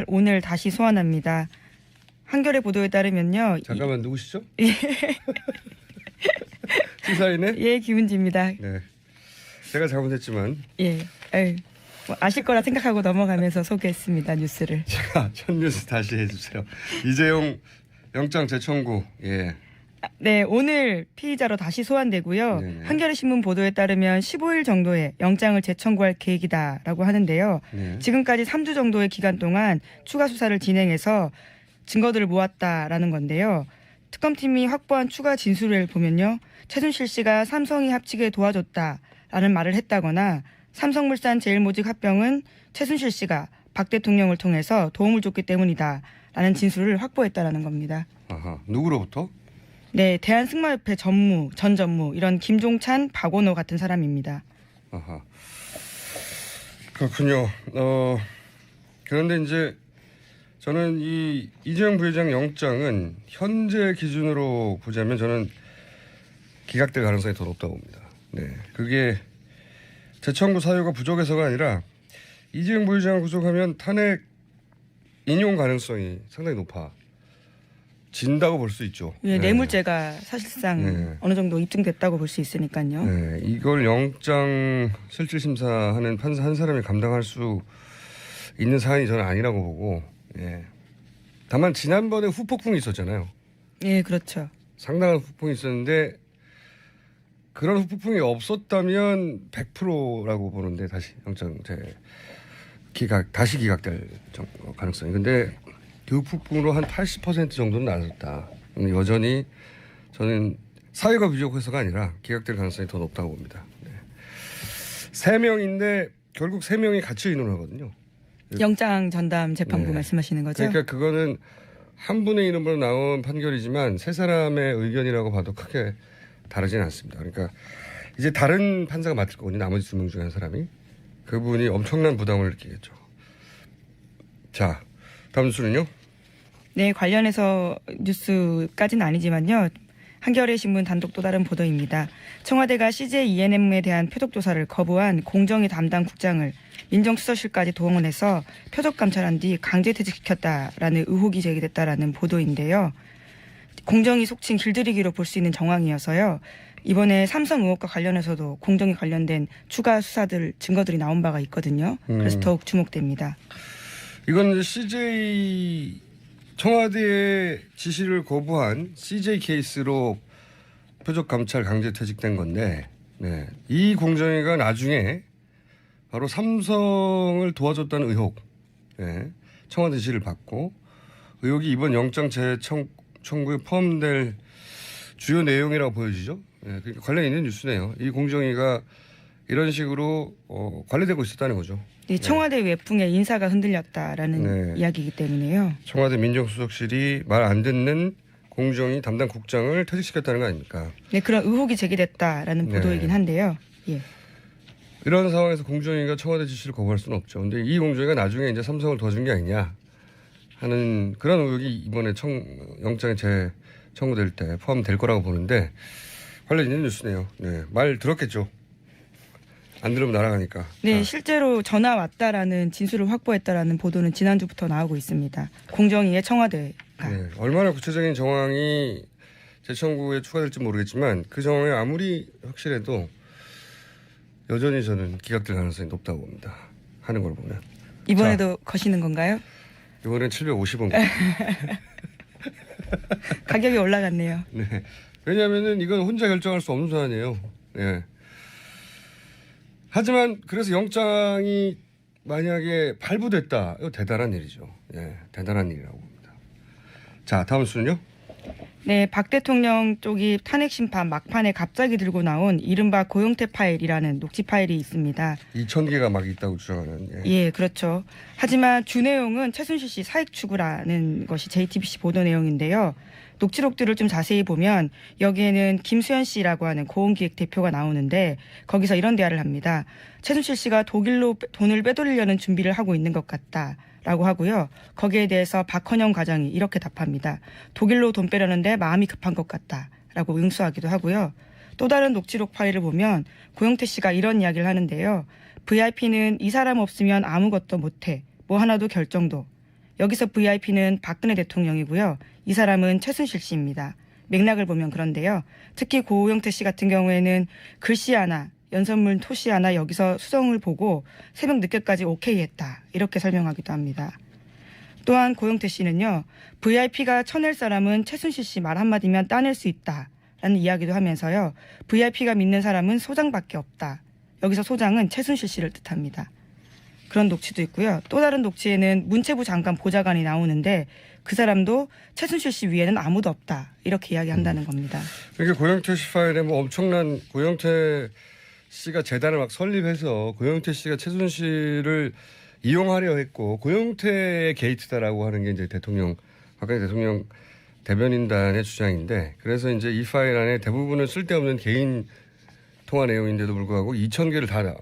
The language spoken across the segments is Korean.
오늘 다시 소환합니다. 한겨레 보도에 따르면요. 잠깐만 누구시죠? 시사인의 예, 김은지입니다. 네, 제가 잘못했지만 예, 뭐 아실 거라 생각하고 넘어가면서 소개했습니다. 뉴스를. 자, 첫 뉴스 다시 해주세요. 이재용 영장 재청구. 예. 네, 오늘 피의자로 다시 소환되고요. 네네. 한겨레신문 보도에 따르면 15일 정도에 영장을 재청구할 계획이다라고 하는데요. 네. 지금까지 3주 정도의 기간 동안 추가 수사를 진행해서 증거들을 모았다라는 건데요. 특검팀이 확보한 추가 진술을 보면요. 최순실 씨가 삼성이 합치게 도와줬다라는 말을 했다거나 삼성물산 제일모직 합병은 최순실 씨가 박 대통령을 통해서 도움을 줬기 때문이다라는 진술을 확보했다라는 겁니다. 아하. 누구로부터? 네, 대한승마협회 전 전무 이런 김종찬, 박원호 같은 사람입니다. 아하. 그렇군요. 그런데 이제 저는 이 이재용 부회장 영장은 현재 기준으로 보자면 저는 기각될 가능성이 더 높다고 봅니다. 네, 그게 재청구 사유가 부족해서가 아니라 이재용 부회장을 구속하면 탄핵 인용 가능성이 상당히 높아진다고 볼 수 있죠. 예, 네. 뇌물죄가 사실상 네. 어느 정도 입증됐다고 볼 수 있으니까요. 네, 이걸 영장 실질 심사하는 판사 한 사람이 감당할 수 있는 사안이 저는 아니라고 보고, 예. 다만 지난번에 후폭풍이 있었잖아요. 예, 그렇죠. 상당한 후폭풍이 있었는데 그런 후폭풍이 없었다면 100%라고 보는데 다시 영장 다시 기각될 가능성이. 근데 그 후폭풍으로 한 80% 정도는 나섰다. 여전히 저는 사유가 부족해서가 아니라 기각될 가능성이 더 높다고 봅니다. 네. 3명인데 결국 3명이 같이 의논하거든요. 영장 전담 재판부 네. 말씀하시는 거죠? 그러니까 그거는 한 분의 이름으로 나온 판결이지만 세 사람의 의견이라고 봐도 크게 다르지는 않습니다. 그러니까 이제 다른 판사가 맡을 거거든요. 나머지 2명 중에 한 사람이. 그분이 엄청난 부담을 느끼겠죠. 자, 다음 뉴스는요? 네, 관련해서 뉴스까지는 아니지만요. 한겨레 신문 단독 또 다른 보도입니다. 청와대가 CJ ENM에 대한 표적 조사를 거부한 공정위 담당 국장을 민정수석실까지 동원해서 표적 감찰한 뒤 강제 퇴직시켰다라는 의혹이 제기됐다라는 보도인데요. 공정위 속칭 길들이기로 볼 수 있는 정황이어서요. 이번에 삼성 의혹과 관련해서도 공정위 관련된 추가 수사들 증거들이 나온 바가 있거든요. 그래서 더욱 주목됩니다. 이건 CJ 청와대의 지시를 거부한 CJ 케이스로 표적 감찰 강제 퇴직된 건데, 네. 이 공정위가 나중에 바로 삼성을 도와줬다는 의혹, 네. 청와대 지시를 받고 의혹이 이번 영장 재청구에 포함될 주요 내용이라고 보여지죠. 네. 그러니까 관련 있는 뉴스네요. 이 공정위가 이런 식으로 관리되고 있었다는 거죠. 청와대 외풍에 인사가 흔들렸다라는 이야기이기 때문에요. 청와대 민정수석실이 말 안 듣는 공정위 담당 국장을 퇴직시켰다는 거 아닙니까? 네, 그런 의혹이 제기됐다라는 보도이긴 한데요. 예. 이런 상황에서 공정위가 청와대 지시를 거부할 수는 없죠. 근데 이 공정위가 나중에 이제 삼성을 도와준 게 아니냐 하는 그런 의혹이 이번에 영장에 재청구될 때 포함될 거라고 보는데 관련 있는 뉴스네요. 네, 말 들었겠죠. 안 들으면 날아가니까. 네, 실제로 전화 왔다라는 진술을 확보했다라는 보도는 지난주부터 나오고 있습니다. 공정위의 청와대가. 네, 얼마나 구체적인 정황이 재청구에 추가될지 모르겠지만 그 정황이 아무리 확실해도 여전히 저는 기각될 가능성이 높다고 봅니다. 하는 걸 보면. 이번에도 거시는 건가요? 이번엔 750원. 가격이 올라갔네요. 네. 왜냐하면은 이건 혼자 결정할 수 없는 사안이에요. 네. 하지만 그래서 영장이 만약에 발부됐다. 이거 대단한 일이죠. 예, 대단한 일이라고 봅니다. 자, 다음 수는요? 네, 박 대통령 쪽이 탄핵 심판 막판에 갑자기 들고 나온 이른바 고용태 파일이라는 녹취 파일이 있습니다. 2,000개가 막 있다고 주장하는. 예, 그렇죠. 하지만 주 내용은 최순실 씨 사익 추구라는 것이 JTBC 보도 내용인데요. 녹취록들을 좀 자세히 보면 여기에는 김수현 씨라고 하는 고은기획 대표가 나오는데 거기서 이런 대화를 합니다. 최순실 씨가 독일로 돈을 빼돌리려는 준비를 하고 있는 것 같다라고 하고요. 거기에 대해서 박헌영 과장이 이렇게 답합니다. 독일로 돈 빼려는데 마음이 급한 것 같다라고 응수하기도 하고요. 또 다른 녹취록 파일을 보면 고영태 씨가 이런 이야기를 하는데요. VIP는 이 사람 없으면 아무것도 못해. 뭐 하나도 결정도. 여기서 VIP는 박근혜 대통령이고요. 이 사람은 최순실 씨입니다. 맥락을 보면 그런데요. 특히 고영태 씨 같은 경우에는 글씨 하나, 연설문 토시 하나 여기서 수정을 보고 새벽 늦게까지 오케이 했다. 이렇게 설명하기도 합니다. 또한 고영태 씨는요. VIP가 쳐낼 사람은 최순실 씨 말 한마디면 따낼 수 있다. 라는 이야기도 하면서요. VIP가 믿는 사람은 소장밖에 없다. 여기서 소장은 최순실 씨를 뜻합니다. 그런 녹취도 있고요. 또 다른 녹취에는 문체부 장관 보좌관이 나오는데 그 사람도 최순실 씨 위에는 아무도 없다. 이렇게 이야기한다는 겁니다. 이게 고영태 씨 파일에 뭐 엄청난 고영태 씨가 재단을 막 설립해서 고영태 씨가 최순실을 이용하려 했고 고영태의 게이트다라고 하는 게 이제 박근혜 대통령 대변인단의 주장인데 그래서 이제 이 파일 안에 대부분은 쓸데없는 개인 통화 내용인데도 불구하고 2,000개를 다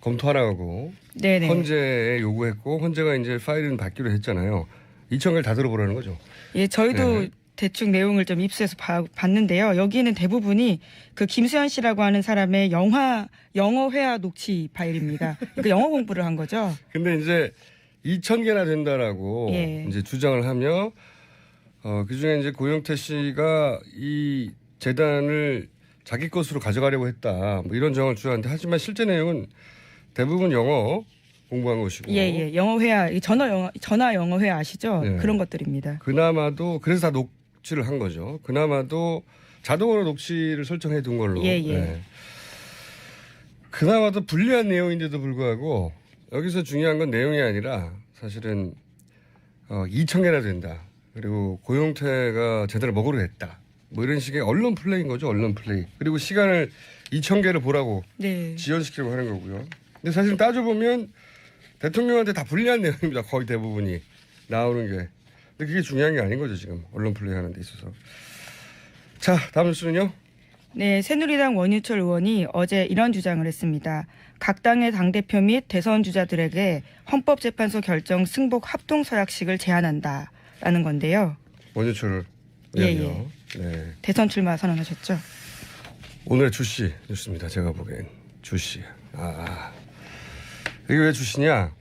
검토하라고 네네. 헌재에 요구했고 헌재가 이제 파일은 받기로 했잖아요. 2,000개를 다 들어보라는 거죠. 예, 저희도 네. 대충 내용을 좀 입수해서 봤는데요. 여기에는 대부분이 그 김수현 씨라고 하는 사람의 영어 회화 녹취 파일입니다. 그러니까 영어 공부를 한 거죠. 근데 이제 2,000개나 된다라고 예. 이제 주장을 하며 그 중에 이제 고영태 씨가 이 재단을 자기 것으로 가져가려고 했다. 뭐 이런 정황을 주장하는데 하지만 실제 내용은 대부분 영어 공부한 것이고. 예. 영어 회화, 전화 영어 회화 아시죠? 예. 그런 것들입니다. 그나마도 그래서 다 녹취를 한 거죠. 그나마도 자동으로 녹취를 설정해 둔 걸로. 예. 네. 그나마도 불리한 내용인데도 불구하고 여기서 중요한 건 내용이 아니라 사실은 2,000개나 된다. 그리고 고영태가 제대로 먹으려 했다. 뭐 이런 식의 언론 플레이인 거죠. 언론 플레이. 그리고 시간을 2,000개를 보라고 네. 지연시키려고 하는 거고요. 근데 사실 따져보면 대통령한테 다 불리한 내용입니다. 거의 대부분이 나오는 게. 근데 그게 중요한 게 아닌 거죠. 지금 언론 플레이 하는 데 있어서. 자, 다음 뉴스는요. 네, 새누리당 원유철 의원이 어제 이런 주장을 했습니다. 각 당의 당대표 및 대선 주자들에게 헌법재판소 결정 승복 합동서약식을 제안한다라는 건데요. 원유철 의원이요. 네. 대선 출마 선언하셨죠? 오늘의 주시 뉴스입니다. 제가 보기엔 주시. 이게 왜 주시냐?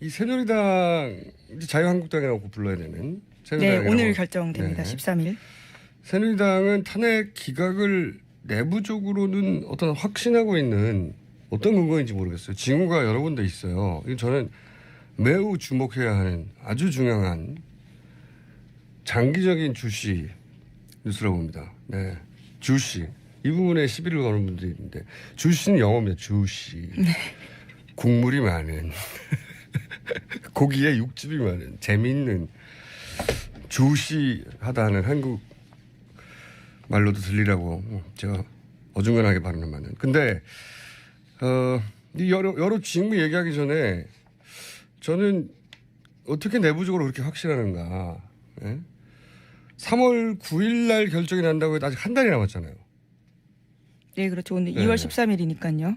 이 새누리당 자유한국당이라고 불러야 되는. 네, 오늘 결정됩니다. 네. 13일. 새누리당은 탄핵 기각을 내부적으로는 어떤 확신하고 있는 어떤 근거인지 모르겠어요. 징후가 여러 군데 있어요. 이건 저는 매우 주목해야 하는 아주 중요한 장기적인 주시 뉴스라고 봅니다. 네. 주시. 이 부분에 시비를 거는 분들이 있는데 주시는 영어입니다. 주시. 네. 국물이 많은 고기에 육즙이 많은 재미있는 주시하다는 한국 말로도 들리라고 제가 어중간하게 발언하면은. 근데 이 여러 징후 얘기하기 전에 저는 어떻게 내부적으로 그렇게 확실하는가. 예? 3월 9일 날 결정이 난다고 해도 아직 한 달이 남았잖아요. 네, 그렇죠. 오늘 네. 2월 13일이니까요.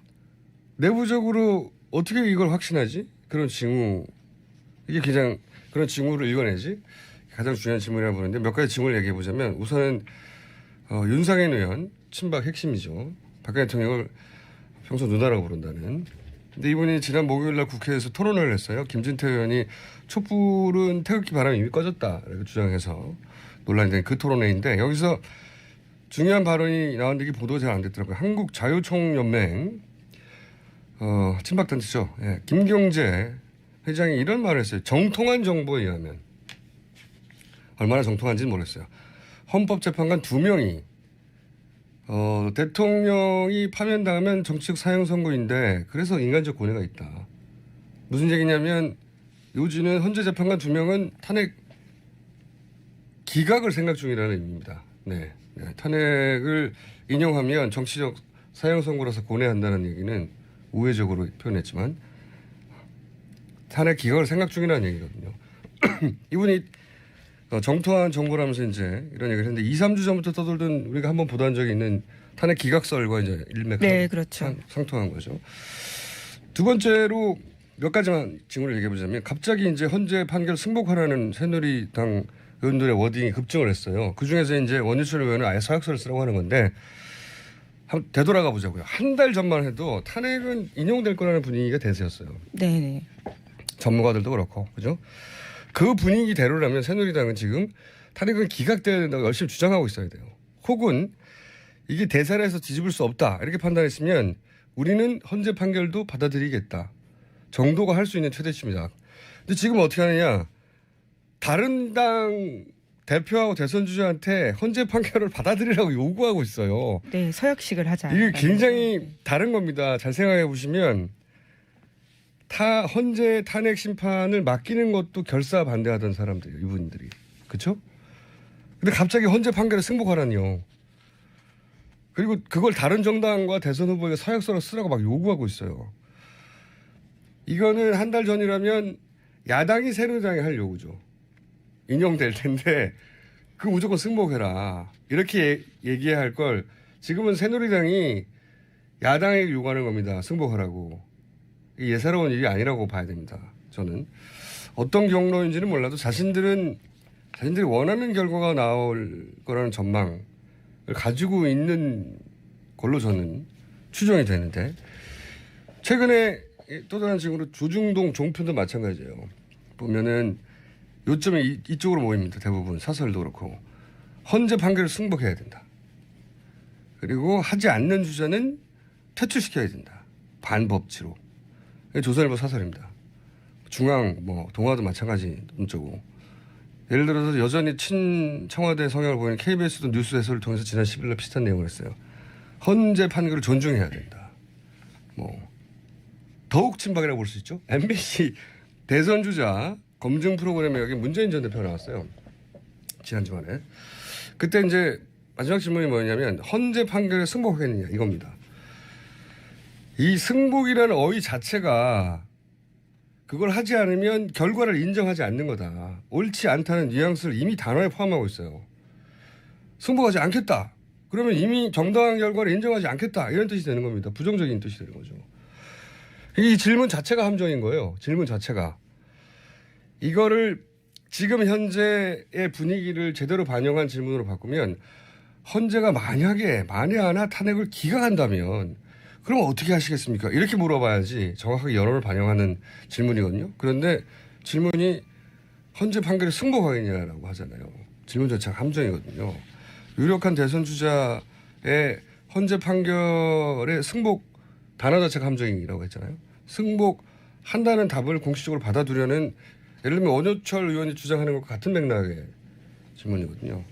내부적으로 어떻게 이걸 확신하지? 그런 징후. 이게 그냥 그런 징후를 읽어내지? 가장 중요한 질문이라고 보는데 몇 가지 징후를 얘기해 보자면 우선은 윤상현 의원 친박 핵심이죠. 박근혜 대통령을 평소 누나라고 부른다는. 근데 이분이 지난 목요일 날 국회에서 토론을 했어요. 김진태 의원이 촛불은 태극기 바람이 이미 꺼졌다 이렇게 주장해서 논란이 된 그 토론회인데 여기서 중요한 발언이 나왔는데 이게 보도가 잘 안 됐더라고요. 한국자유총연맹 친박단체죠. 예, 김경재 회장이 이런 말을 했어요. 정통한 정보에 의하면 얼마나 정통한지는 모르겠어요. 헌법재판관 2명이 대통령이 파면당하면 정치적 사형 선고인데 그래서 인간적 고뇌가 있다. 무슨 얘기냐면 요지는 헌재 재판관 2명은 탄핵 기각을 생각 중이라는 의미입니다. 네. 탄핵을 인용하면 정치적 사형 선고라서 고뇌한다는 얘기는 우회적으로 표현했지만 탄핵 기각을 생각 중이라는 얘기거든요. 이분이 정통한 정보라면서 이제 이런 얘기를 했는데 2, 3주 전부터 떠돌던 우리가 한번 보도한 적이 있는 탄핵 기각설과 이제 일맥 네, 그렇죠. 상통한 거죠. 두 번째로 몇 가지만 징후를 얘기해 보자면 갑자기 이제 헌재 판결 승복하라는 새누리당 의원들의 워딩이 급증을 했어요. 그 중에서 이제 원유철 의원은 아예 서약서를 쓰라고 하는 건데 한번 되돌아가 보자고요. 한 달 전만 해도 탄핵은 인용될 거라는 분위기가 대세였어요. 네네. 전문가들도 그렇고, 그죠? 그 분위기대로라면 새누리당은 지금 탄핵은 기각돼야 된다고 열심히 주장하고 있어야 돼요. 혹은 이게 대사에서 뒤집을 수 없다 이렇게 판단했으면 우리는 헌재 판결도 받아들이겠다 정도가 할 수 있는 최대치입니다. 근데 지금 어떻게 하느냐. 다른 당 대표하고 대선 주자한테 헌재 판결을 받아들이라고 요구하고 있어요. 네, 서약식을 하자. 이게 굉장히 다른 겁니다. 잘 생각해 보시면 헌재 탄핵 심판을 맡기는 것도 결사 반대하던 사람들이에요. 이분들이. 그렇죠? 근데 갑자기 헌재 판결에 승복하라니요. 그리고 그걸 다른 정당과 대선 후보에게 서약서로 쓰라고 막 요구하고 있어요. 이거는 한 달 전이라면 야당이 새누리당에 할 요구죠. 인용될 텐데 그 무조건 승복해라. 이렇게 얘기해야 할 걸 지금은 새누리당이 야당에게 요구하는 겁니다. 승복하라고. 이게 예사로운 일이 아니라고 봐야 됩니다. 저는. 어떤 경로인지는 몰라도 자신들이 원하는 결과가 나올 거라는 전망을 가지고 있는 걸로 저는 추정이 되는데 최근에 또 다른 식으로 조중동 종편도 마찬가지예요. 보면은 요점이 이쪽으로 모입니다. 대부분 사설도 그렇고 헌재 판결을 승복해야 된다. 그리고 하지 않는 주자는 퇴출시켜야 된다. 반법치로. 조선일보 사설입니다. 중앙 동아도 마찬가지 논조고. 예를 들어서 여전히 친청와대 성향을 보이는 KBS도 뉴스 해설을 통해서 지난 10일날 비슷한 내용을 했어요. 헌재 판결을 존중해야 된다. 더욱 친박이라고 볼 수 있죠. MBC 대선 주자 검증 프로그램에 여기 문재인 전 대표가 나왔어요. 지난 주말에. 그때 이제 마지막 질문이 뭐냐면 헌재 판결에 승복하겠느냐 이겁니다. 이 승복이라는 어휘 자체가 그걸 하지 않으면 결과를 인정하지 않는 거다. 옳지 않다는 뉘앙스를 이미 단어에 포함하고 있어요. 승복하지 않겠다. 그러면 이미 정당한 결과를 인정하지 않겠다. 이런 뜻이 되는 겁니다. 부정적인 뜻이 되는 거죠. 이 질문 자체가 함정인 거예요. 질문 자체가. 이거를 지금 현재의 분위기를 제대로 반영한 질문으로 바꾸면 헌재가 만약에 만에 하나 탄핵을 기각한다면 그럼 어떻게 하시겠습니까? 이렇게 물어봐야지 정확하게 여론을 반영하는 질문이거든요. 그런데 질문이 헌재 판결에 승복하겠냐라고 하잖아요. 질문 자체가 함정이거든요. 유력한 대선 주자의 헌재 판결에 승복 단어 자체가 함정이라고 했잖아요. 승복한다는 답을 공식적으로 받아두려는 예를 들면 원효철 의원이 주장하는 것과 같은 맥락의 질문이거든요.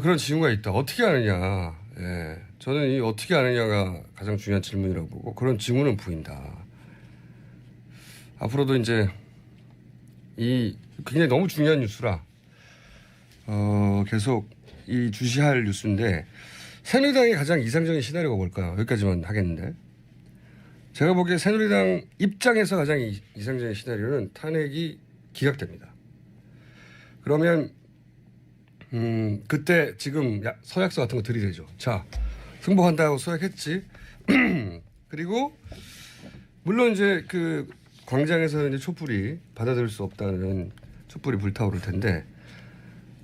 그런 징후가 있다. 어떻게 하느냐. 예. 저는 이 어떻게 하느냐가 가장 중요한 질문이라고 보고 그런 징후는 보인다. 앞으로도 이제 이 굉장히 너무 중요한 뉴스라 계속 이 주시할 뉴스인데 새누리당의 가장 이상적인 시나리오가 뭘까요? 여기까지만 하겠는데 제가 보기에 새누리당 입장에서 가장 이상적인 시나리오는 탄핵이 기각됩니다. 그러면 그때 지금 서약서 같은 거 들이대죠. 자, 승복한다고 서약했지. 그리고 물론 이제 그 광장에서 이제 촛불이 받아들일 수 없다는 촛불이 불타오를 텐데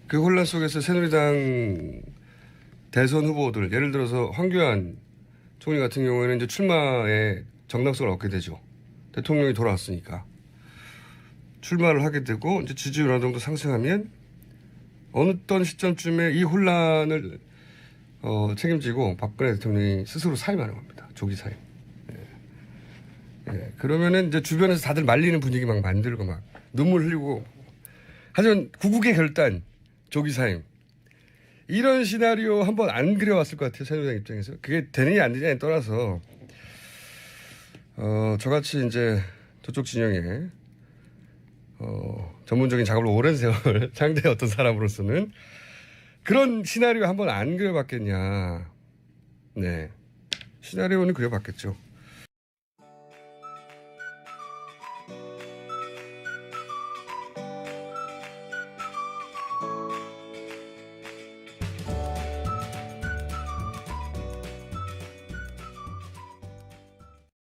그 혼란 속에서 새누리당 대선 후보들 예를 들어서 황교안 총리 같은 경우에는 이제 출마에 정당성을 얻게 되죠. 대통령이 돌아왔으니까 출마를 하게 되고 이제 지지율 어느 정도 상승하면 어느 시점쯤에 이 혼란을 책임지고 박근혜 대통령이 스스로 사임하는 겁니다. 조기 사임. 예. 그러면은 이제 주변에서 다들 말리는 분위기 막 만들고 막 눈물 흘리고 하지만 구국의 결단 조기 사임. 이런 시나리오 한번 안 그려왔을 것 같아요. 새누리당 입장에서. 그게 되느냐 안 되느냐에 떠나서 저같이 이제 저쪽 진영에 전문적인 작업을 오랜 세월 상대의 어떤 사람으로서는 그런 시나리오 한번 안 그려봤겠냐. 네. 시나리오는 그려봤겠죠.